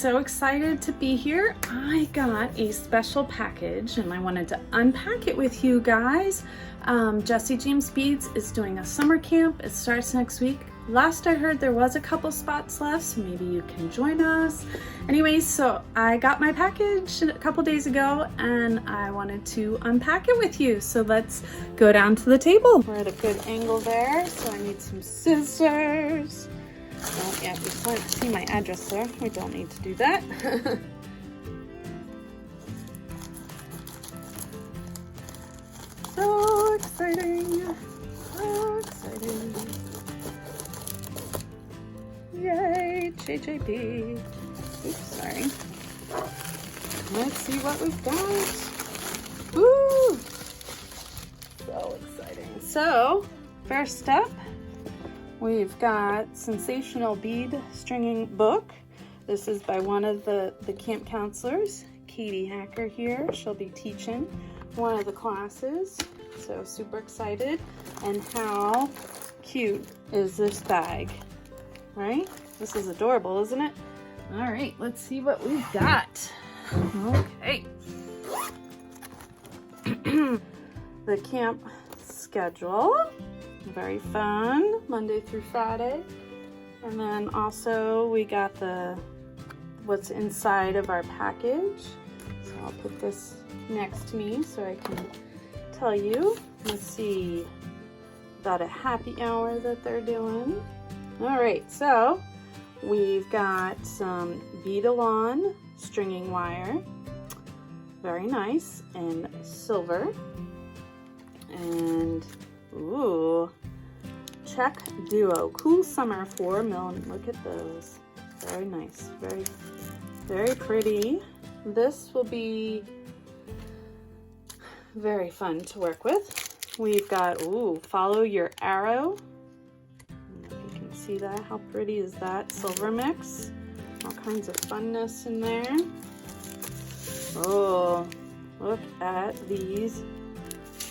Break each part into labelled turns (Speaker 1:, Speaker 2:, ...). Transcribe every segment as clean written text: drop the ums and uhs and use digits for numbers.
Speaker 1: so excited to be here. I got a special package and I wanted to unpack it with you guys. Jesse James Beads is doing a summer camp. It starts next week. Last I heard there was a couple spots left, so maybe you can join us. Anyways, so I got my package a couple days ago and I wanted to unpack it with you. So let's go down to the table. We're at a good angle there, so I need some scissors. Oh yeah, you can't see my address there. We don't need to do that. So exciting! So exciting! Yay, JJB. Oops, sorry. Let's see what we've got. Woo! So exciting. So, first up, we've got Sensational Bead Stringing Book. This is by one of the camp counselors, Katie Hacker here. She'll be teaching one of the classes. So super excited. And how cute is this bag? Right? This is adorable, isn't it? All right, let's see what we've got. Okay. The camp schedule. Very fun, Monday through Friday. And then also we got what's inside of our package. So I'll put this next to me so I can tell you. Let's see, about a happy hour that they're doing. All right, so we've got some bead-alon stringing wire, very nice, and silver, and ooh, check duo, cool summer 4mm. Look at those, very nice, very, very pretty. This will be very fun to work with. We've got, ooh, follow your arrow. See that? How pretty is that? Silver mix. All kinds of funness in there. Oh, look at these.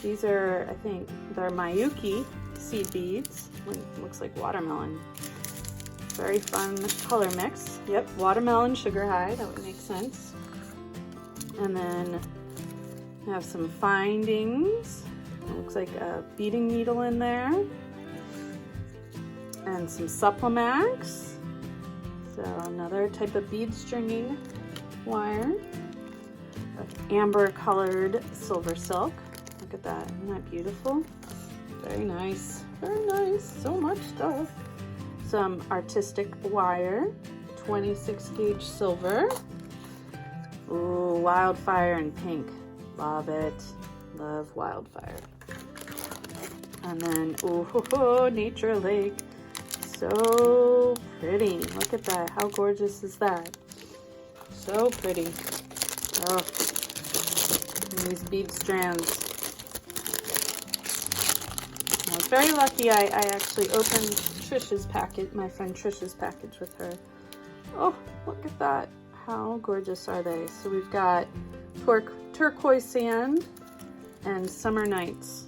Speaker 1: These are, I think, they're Miyuki seed beads. Looks like watermelon. Very fun color mix. Yep, watermelon sugar high. That would make sense. And then we have some findings. It looks like a beading needle in there. And some Supplemax, so another type of bead stringing wire. Amber colored silver silk. Look at that, isn't that beautiful? Very nice, very nice, so much stuff. Some artistic wire, 26 gauge silver. Ooh, wildfire in pink, love it, love wildfire. And then, ooh, Nature Lake. So pretty. Look at that. How gorgeous is that? So pretty. Oh, and these bead strands. I was very lucky. I actually opened Trish's packet, my friend Trish's package with her. Oh, look at that. How gorgeous are they? So we've got turquoise sand and summer nights.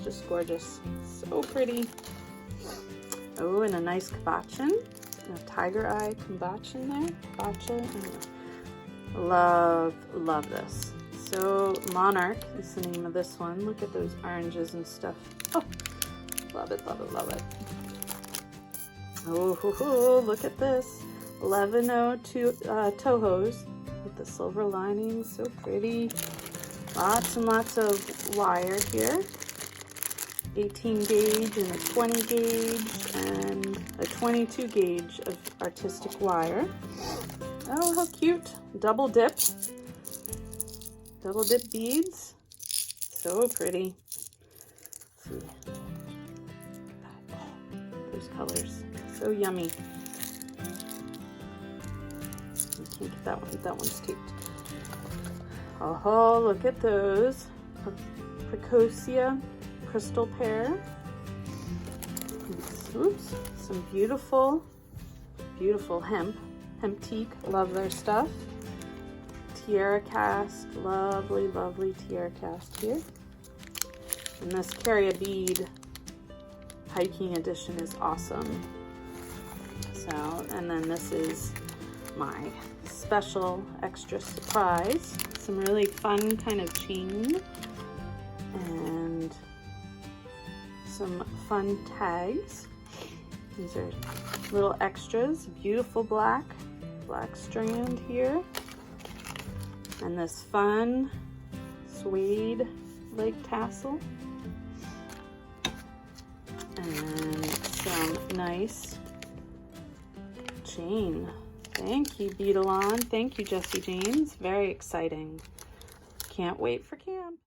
Speaker 1: Just gorgeous. So pretty. Oh, and a nice kabachin, a tiger eye kabachin there, kabacha. Love this. So Monarch is the name of this one. Look at those oranges and stuff. Oh, love it, love it, love it. Oh, look at this. 1102 Tohos with the silver lining, so pretty. Lots and lots of wire here. 18 gauge and a 20 gauge and a 22 gauge of artistic wire. Oh, how cute. Double dip beads. So pretty. Let's see. Oh, those colors. So yummy. I can't get that one. That one's taped. Oh, look at those. Precocia crystal pair. Oops, some beautiful hemp teak. Love their stuff. Tiara cast, lovely tiara cast here. And this Carry a Bead hiking edition is awesome. So, and then this is my special extra surprise. Some really fun kind of chain and some fun tags. These are little extras, beautiful black strand here. And this fun suede leg tassel. And some nice chain. Thank you, Beadalon. Thank you, Jessie James. Very exciting. Can't wait for camp.